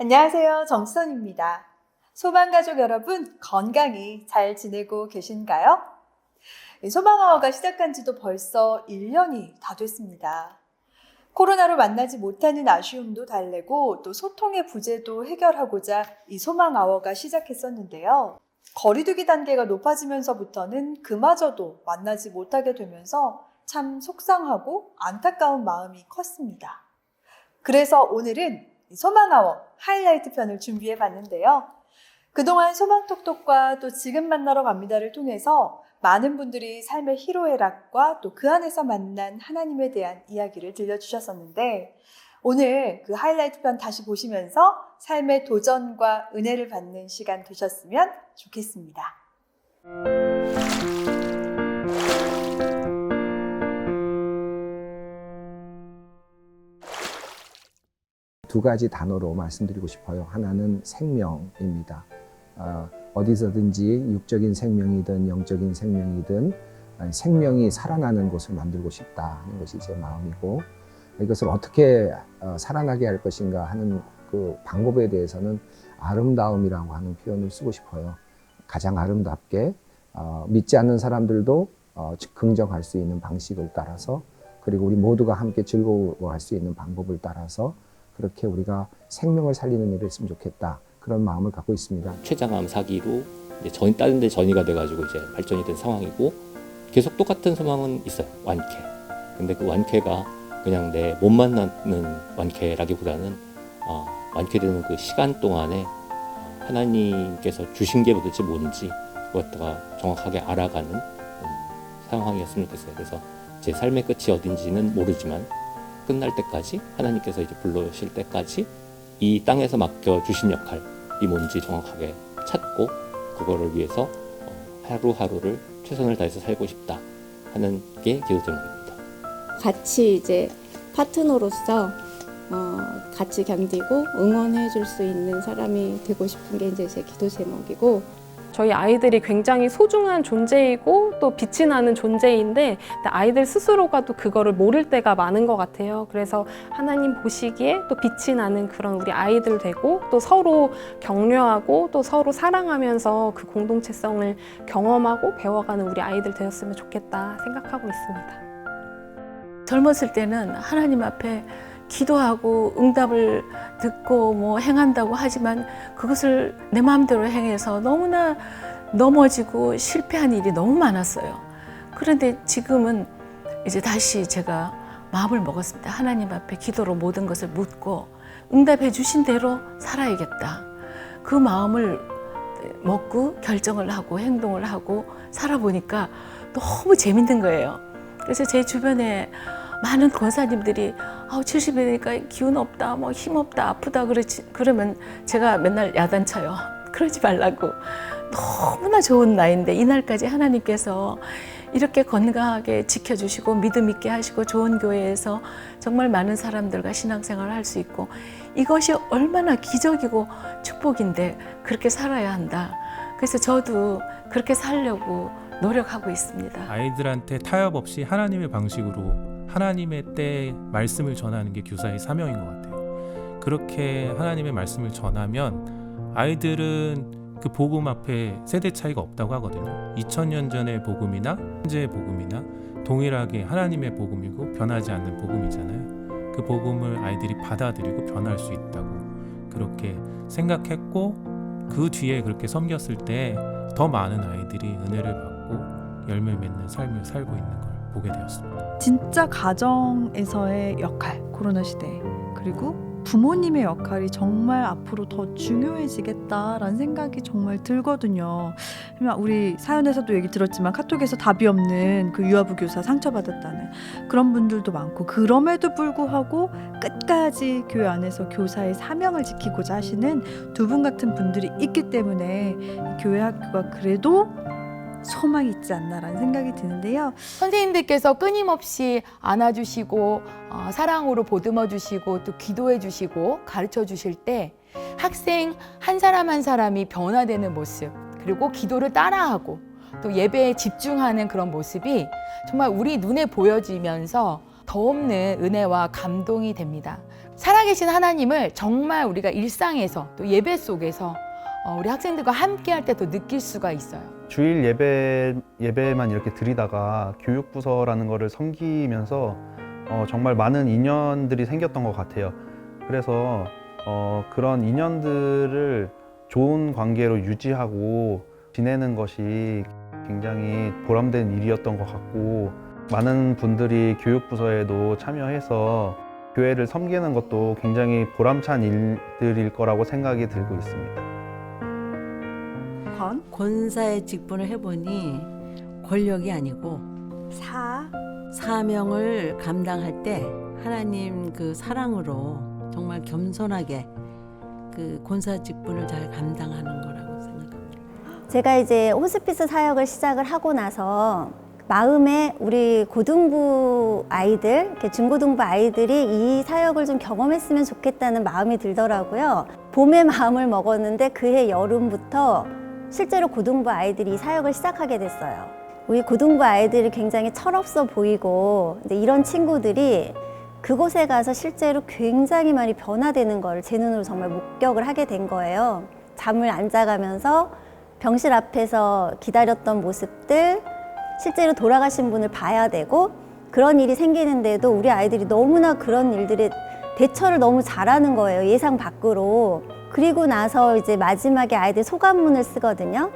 안녕하세요. 정수선입니다. 소망가족 여러분, 건강히 잘 지내고 계신가요? 소망아워가 시작한 지도 벌써 1년이 다 됐습니다. 코로나로 만나지 못하는 아쉬움도 달래고 또 소통의 부재도 해결하고자 이 소망아워가 시작했었는데요. 거리두기 단계가 높아지면서부터는 그마저도 만나지 못하게 되면서 참 속상하고 안타까운 마음이 컸습니다. 그래서 오늘은 소망아워 하이라이트 편을 준비해 봤는데요. 그동안 소망톡톡과 또 지금 만나러 갑니다를 통해서 많은 분들이 삶의 희로애락과 또 그 안에서 만난 하나님에 대한 이야기를 들려주셨었는데 오늘 그 하이라이트 편 다시 보시면서 삶의 도전과 은혜를 받는 시간 되셨으면 좋겠습니다. 두 가지 단어로 말씀드리고 싶어요. 하나는 생명입니다. 어디서든지 육적인 생명이든 영적인 생명이든 생명이 살아나는 곳을 만들고 싶다 하는 것이 제 마음이고, 이것을 어떻게 살아나게 할 것인가 하는 그 방법에 대해서는 아름다움이라고 하는 표현을 쓰고 싶어요. 가장 아름답게 믿지 않는 사람들도 긍정할 수 있는 방식을 따라서, 그리고 우리 모두가 함께 즐거워할 수 있는 방법을 따라서 그렇게 우리가 생명을 살리는 일을 했으면 좋겠다, 그런 마음을 갖고 있습니다. 췌장암 사기로 이제 다른 데 전이가 돼가지고 이제 발전이 된 상황이고, 계속 똑같은 소망은 있어요. 완쾌. 근데 그 완쾌가 그냥 내 못 만나는 완쾌라기보다는 완쾌되는 그 시간 동안에 하나님께서 주신 게 도대체 뭔지 그것다가 정확하게 알아가는 상황이었으면 좋겠어요. 그래서 제 삶의 끝이 어딘지는 모르지만 끝날 때까지, 하나님께서 이제 불러오실 때까지 이 땅에서 맡겨주신 역할이 뭔지 정확하게 찾고 그거를 위해서 하루하루를 최선을 다해서 살고 싶다 하는 게 기도 제목입니다. 같이 이제 파트너로서 같이 견디고 응원해 줄 수 있는 사람이 되고 싶은 게 이제 제 기도 제목이고, 저희 아이들이 굉장히 소중한 존재이고 또 빛이 나는 존재인데 아이들 스스로가 또 그거를 모를 때가 많은 것 같아요. 그래서 하나님 보시기에 또 빛이 나는 그런 우리 아이들 되고, 또 서로 격려하고 또 서로 사랑하면서 그 공동체성을 경험하고 배워가는 우리 아이들 되었으면 좋겠다 생각하고 있습니다. 젊었을 때는 하나님 앞에 기도하고 응답을 듣고 뭐 행한다고 하지만 그것을 내 마음대로 행해서 너무나 넘어지고 실패한 일이 너무 많았어요. 그런데 지금은 이제 다시 제가 마음을 먹었습니다. 하나님 앞에 기도로 모든 것을 묻고 응답해 주신 대로 살아야겠다. 그 마음을 먹고 결정을 하고 행동을 하고 살아보니까 너무 재밌는 거예요. 그래서 제 주변에 많은 권사님들이 70이 되니까 기운 없다, 뭐 힘 없다, 아프다 그러면 제가 맨날 야단쳐요. 그러지 말라고. 너무나 좋은 나이인데 이날까지 하나님께서 이렇게 건강하게 지켜주시고 믿음 있게 하시고 좋은 교회에서 정말 많은 사람들과 신앙생활을 할 수 있고, 이것이 얼마나 기적이고 축복인데 그렇게 살아야 한다. 그래서 저도 그렇게 살려고 노력하고 있습니다. 아이들한테 타협 없이 하나님의 방식으로 하나님의 때에 말씀을 전하는 게 교사의 사명인 것 같아요. 그렇게 하나님의 말씀을 전하면 아이들은 그 복음 앞에 세대 차이가 없다고 하거든요. 2000년 전의 복음이나 현재의 복음이나 동일하게 하나님의 복음이고 변하지 않는 복음이잖아요. 그 복음을 아이들이 받아들이고 변할 수 있다고 그렇게 생각했고, 그 뒤에 그렇게 섬겼을 때 더 많은 아이들이 은혜를 받고 열매 맺는 삶을 살고 있는 걸 보게 되었습니다. 진짜 가정에서의 역할, 코로나 시대에, 그리고 부모님의 역할이 정말 앞으로 더 중요해지겠다라는 생각이 정말 들거든요. 우리 사연에서도 얘기 들었지만 카톡에서 답이 없는 그 유아부 교사 상처받았다는 그런 분들도 많고, 그럼에도 불구하고 끝까지 교회 안에서 교사의 사명을 지키고자 하시는 두 분 같은 분들이 있기 때문에 교회 학교가 그래도 소망이 있지 않나라는 생각이 드는데요. 선생님들께서 끊임없이 안아주시고 사랑으로 보듬어 주시고 또 기도해 주시고 가르쳐 주실 때 학생 한 사람 한 사람이 변화되는 모습, 그리고 기도를 따라하고 또 예배에 집중하는 그런 모습이 정말 우리 눈에 보여지면서 더 없는 은혜와 감동이 됩니다. 살아계신 하나님을 정말 우리가 일상에서 또 예배 속에서 우리 학생들과 함께 할 때 더 느낄 수가 있어요. 주일 예배만 이렇게 드리다가 교육부서라는 거를 섬기면서 정말 많은 인연들이 생겼던 것 같아요. 그래서 그런 인연들을 좋은 관계로 유지하고 지내는 것이 굉장히 보람된 일이었던 것 같고, 많은 분들이 교육부서에도 참여해서 교회를 섬기는 것도 굉장히 보람찬 일들일 거라고 생각이 들고 있습니다. 권사의 직분을 해보니 권력이 아니고 사명을 감당할 때 하나님 그 사랑으로 정말 겸손하게 그 권사 직분을 잘 감당하는 거라고 생각합니다. 제가 이제 호스피스 사역을 시작을 하고 나서 마음에 우리 고등부 아이들, 이렇게 중고등부 아이들이 이 사역을 좀 경험했으면 좋겠다는 마음이 들더라고요. 봄에 마음을 먹었는데 그해 여름부터 실제로 고등부 아이들이 이 사역을 시작하게 됐어요. 우리 고등부 아이들이 굉장히 철없어 보이고 이런 친구들이 그곳에 가서 실제로 굉장히 많이 변화되는 걸 제 눈으로 정말 목격을 하게 된 거예요. 잠을 안 자가면서 병실 앞에서 기다렸던 모습들, 실제로 돌아가신 분을 봐야 되고 그런 일이 생기는데도 우리 아이들이 너무나 그런 일들에 대처를 너무 잘하는 거예요. 예상 밖으로. 그리고 나서 이제 마지막에 아이들 소감문을 쓰거든요.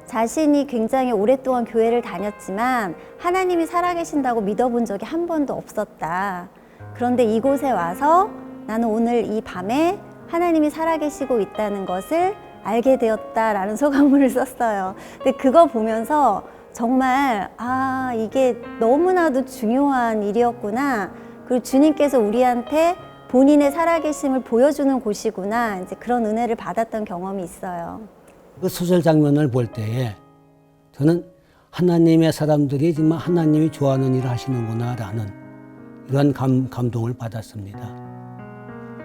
자신이 굉장히 오랫동안 교회를 다녔지만 하나님이 살아계신다고 믿어본 적이 한 번도 없었다. 그런데 이곳에 와서 나는 오늘 이 밤에 하나님이 살아계시고 있다는 것을 알게 되었다라는 소감문을 썼어요. 근데 그거 보면서 정말 이게 너무나도 중요한 일이었구나. 그리고 주님께서 우리한테 본인의 살아계심을 보여주는 곳이구나. 이제 그런 은혜를 받았던 경험이 있어요. 그 소설 장면을 볼 때에 저는 하나님의 사람들이 정말 하나님이 좋아하는 일을 하시는구나라는 이런 감동을 받았습니다.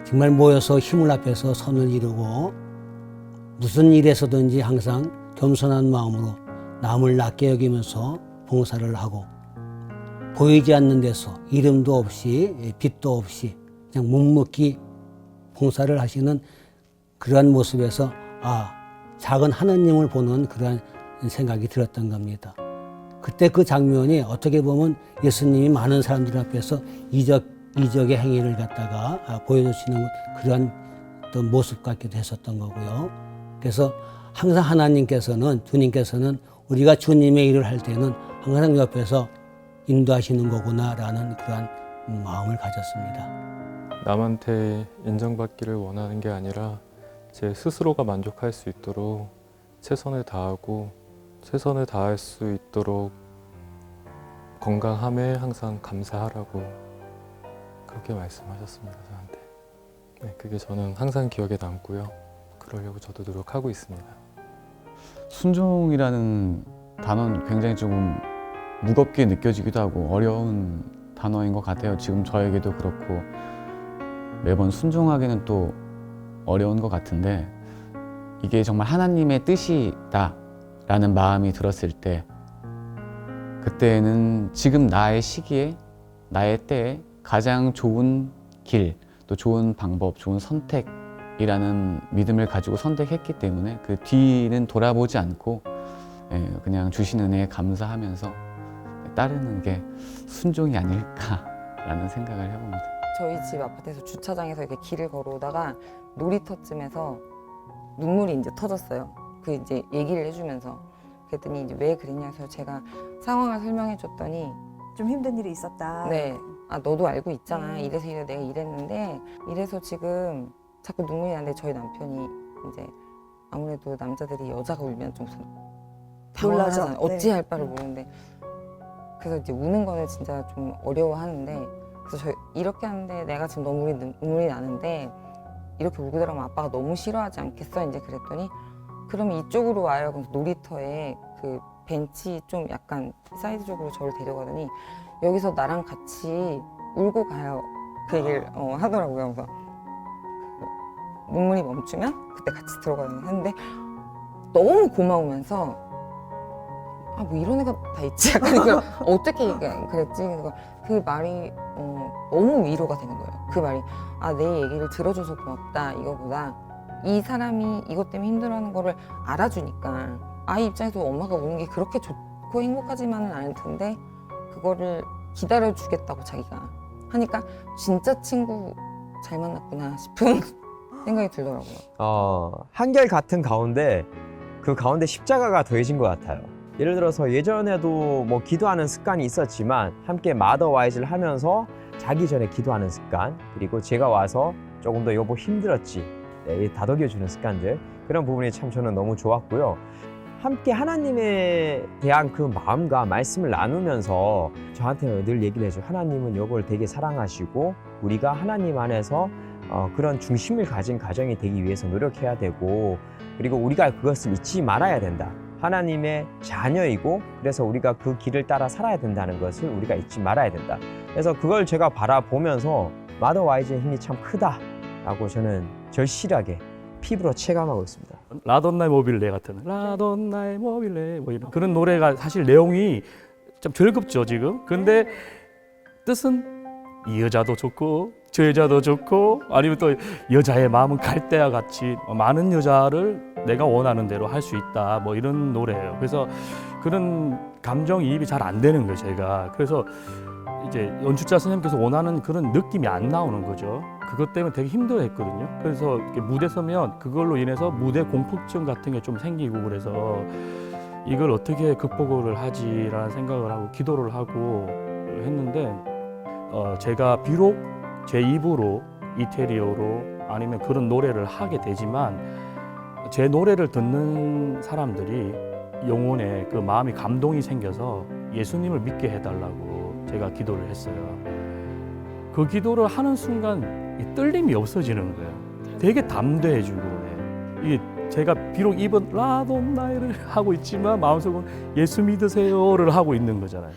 정말 모여서 힘을 합해서 선을 이루고 무슨 일에서든지 항상 겸손한 마음으로 남을 낮게 여기면서 봉사를 하고 보이지 않는 데서 이름도 없이 빛도 없이 그냥 묵묵히 봉사를 하시는 그러한 모습에서 작은 하나님을 보는 그런 생각이 들었던 겁니다. 그때 그 장면이 어떻게 보면 예수님이 많은 사람들 앞에서 이적의 행위를 갖다가 보여주시는 그런 어떤 모습 같기도 했었던 거고요. 그래서 항상 주님께서는 우리가 주님의 일을 할 때는 항상 옆에서 인도하시는 거구나라는 그런 마음을 가졌습니다. 남한테 인정받기를 원하는 게 아니라 제 스스로가 만족할 수 있도록 최선을 다하고 최선을 다할 수 있도록 건강함에 항상 감사하라고 그렇게 말씀하셨습니다, 저한테. 네, 그게 저는 항상 기억에 남고요. 그러려고 저도 노력하고 있습니다. 순종이라는 단어는 굉장히 조금 무겁게 느껴지기도 하고 어려운 단어인 것 같아요. 지금 저에게도 그렇고 매번 순종하기는 또 어려운 것 같은데, 이게 정말 하나님의 뜻이다 라는 마음이 들었을 때, 그때는 지금 나의 시기에 나의 때에 가장 좋은 길, 또 좋은 방법, 좋은 선택이라는 믿음을 가지고 선택했기 때문에 그 뒤는 돌아보지 않고 그냥 주신 은혜에 감사하면서 따르는 게 순종이 아닐까라는 생각을 해봅니다. 저희 집 아파트에서 주차장에서 이렇게 길을 걸어오다가 놀이터쯤에서 눈물이 이제 터졌어요. 그 이제 얘기를 해주면서 그랬더니 이제 왜 그랬냐 해서 제가 상황을 설명해 줬더니 좀 힘든 일이 있었다. 네, 너도 알고 있잖아. 이래서 내가 이랬는데 이래서 지금 자꾸 눈물이 나는데 저희 남편이 이제 아무래도 남자들이 여자가 울면 좀 당황하잖아요. 어찌할 바를 모르는데 그래서 이제 우는 거는 진짜 좀 어려워하는데, 그래서 이렇게 하는데 내가 지금 너무 눈물이 나는데 이렇게 울고 들어가면 아빠가 너무 싫어하지 않겠어? 이제 그랬더니 그러면 이쪽으로 와요. 그래서 놀이터에 그 벤치 좀 약간 사이드 쪽으로 저를 데려가더니 여기서 나랑 같이 울고 가요. 그 얘기를 하더라고요. 그래서 눈물이 멈추면 그때 같이 들어가요 했는데 너무 고마우면서 뭐 이런 애가 다 있지? 약간 어떻게 그랬지? 그 말이 너무 위로가 되는 거예요. 그 말이 내 얘기를 들어줘서 고맙다 이거보다 이 사람이 이것 때문에 힘들어하는 거를 알아주니까 아이 입장에서 엄마가 우는 게 그렇게 좋고 행복하지만은 않을 텐데 그거를 기다려주겠다고 자기가 하니까 진짜 친구 잘 만났구나 싶은 생각이 들더라고요. 한결 같은 가운데 그 가운데 십자가가 더해진 것 같아요. 예를 들어서 예전에도 뭐 기도하는 습관이 있었지만 함께 마더와이즈를 하면서 자기 전에 기도하는 습관, 그리고 제가 와서 조금 더 여보 힘들었지 다독여주는 습관들, 그런 부분이 참 저는 너무 좋았고요. 함께 하나님에 대한 그 마음과 말씀을 나누면서 저한테 늘 얘기를 해줘요. 하나님은 여보를 되게 사랑하시고 우리가 하나님 안에서 그런 중심을 가진 가정이 되기 위해서 노력해야 되고, 그리고 우리가 그것을 잊지 말아야 된다. 하나님의 자녀이고 그래서 우리가 그 길을 따라 살아야 된다는 것을 우리가 잊지 말아야 된다. 그래서 그걸 제가 바라보면서 마더와이즈의 힘이 참 크다라고 저는 절실하게 피부로 체감하고 있습니다. 라돈나의 모빌레 같은 라돈나의 모빌레 뭐 이런 그런 노래가 사실 내용이 좀 즐겁죠 지금. 근데 뜻은 이 여자도 좋고 저 여자도 좋고 아니면 또 여자의 마음은 갈대와 같이 많은 여자를 내가 원하는 대로 할 수 있다 뭐 이런 노래예요. 그래서 그런 감정이입이 잘 안 되는 거예요 제가. 그래서 이제 연출자 선생님께서 원하는 그런 느낌이 안 나오는 거죠. 그것 때문에 되게 힘들어했거든요. 그래서 이렇게 무대 서면 그걸로 인해서 무대 공포증 같은 게 좀 생기고, 그래서 이걸 어떻게 극복을 하지라는 생각을 하고 기도를 하고 했는데 제가 비록 제 입으로 이태리어로 아니면 그런 노래를 하게 되지만 제 노래를 듣는 사람들이 영혼에 그 마음이 감동이 생겨서 예수님을 믿게 해달라고 제가 기도를 했어요. 그 기도를 하는 순간 이 떨림이 없어지는 거예요. 되게 담대해지고 이게 제가 비록 입은 라돈나이를 하고 있지만 마음속은 예수 믿으세요를 하고 있는 거잖아요.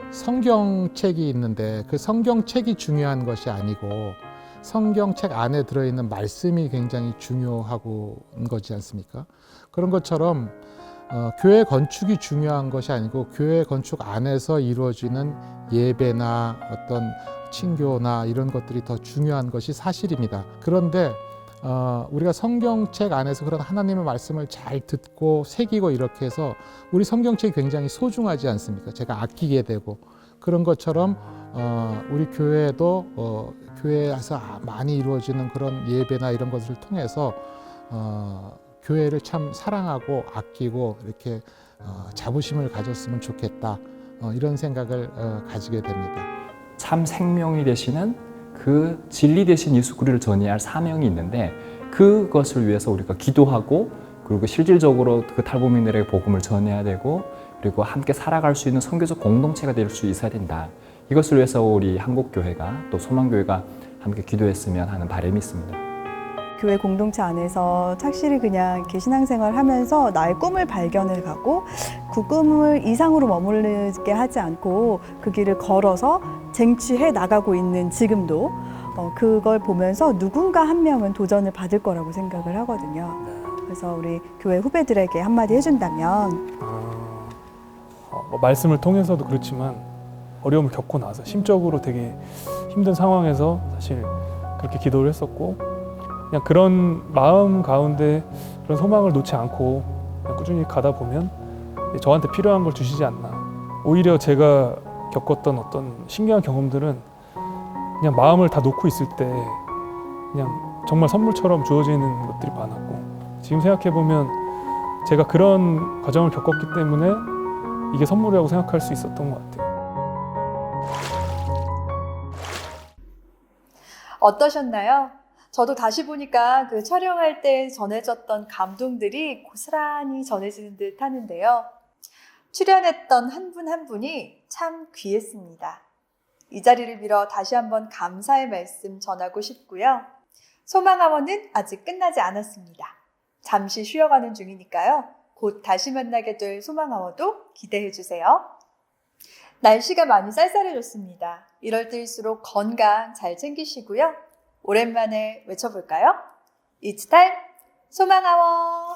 성경책이 있는데 그 성경책이 중요한 것이 아니고 성경책 안에 들어있는 말씀이 굉장히 중요하고 거지 않습니까? 그런 것처럼 교회 건축이 중요한 것이 아니고 교회 건축 안에서 이루어지는 예배나 어떤 친교나 이런 것들이 더 중요한 것이 사실입니다. 그런데 우리가 성경책 안에서 그런 하나님의 말씀을 잘 듣고 새기고 이렇게 해서 우리 성경책이 굉장히 소중하지 않습니까? 제가 아끼게 되고 그런 것처럼 우리 교회도 교회에서 많이 이루어지는 그런 예배나 이런 것을 통해서 교회를 참 사랑하고 아끼고 이렇게 자부심을 가졌으면 좋겠다, 이런 생각을 가지게 됩니다. 참 생명이 되시는 그 진리 되신 예수 그리스도를 전해야 할 사명이 있는데 그것을 위해서 우리가 기도하고 그리고 실질적으로 그 탈북민들에게 복음을 전해야 되고 그리고 함께 살아갈 수 있는 선교적 공동체가 될 수 있어야 된다. 이것을 위해서 우리 한국교회가 또 소망교회가 함께 기도했으면 하는 바람이 있습니다. 교회 공동체 안에서 착실히 그냥 이렇게 신앙생활을 하면서 나의 꿈을 발견해 가고 그 꿈을 이상으로 머무르게 하지 않고 그 길을 걸어서 쟁취해 나가고 있는 지금도 그걸 보면서 누군가 한 명은 도전을 받을 거라고 생각을 하거든요. 그래서 우리 교회 후배들에게 한마디 해준다면 말씀을 통해서도 그렇지만 어려움을 겪고 나서 심적으로 되게 힘든 상황에서 사실 그렇게 기도를 했었고 그냥 그런 마음 가운데 그런 소망을 놓지 않고 그냥 꾸준히 가다 보면 저한테 필요한 걸 주시지 않나. 오히려 제가 겪었던 어떤 신기한 경험들은 그냥 마음을 다 놓고 있을 때 그냥 정말 선물처럼 주어지는 것들이 많았고, 지금 생각해 보면 제가 그런 과정을 겪었기 때문에 이게 선물이라고 생각할 수 있었던 것 같아요. 어떠셨나요? 저도 다시 보니까 그 촬영할 때 전해졌던 감동들이 고스란히 전해지는 듯 하는데요. 출연했던 한 분 한 분이 참 귀했습니다. 이 자리를 빌어 다시 한번 감사의 말씀 전하고 싶고요. 소망하원은 아직 끝나지 않았습니다. 잠시 쉬어가는 중이니까요. 곧 다시 만나게 될 소망하워도 기대해 주세요. 날씨가 많이 쌀쌀해졌습니다. 이럴 때일수록 건강 잘 챙기시고요. 오랜만에 외쳐볼까요? It's time, 소망하워!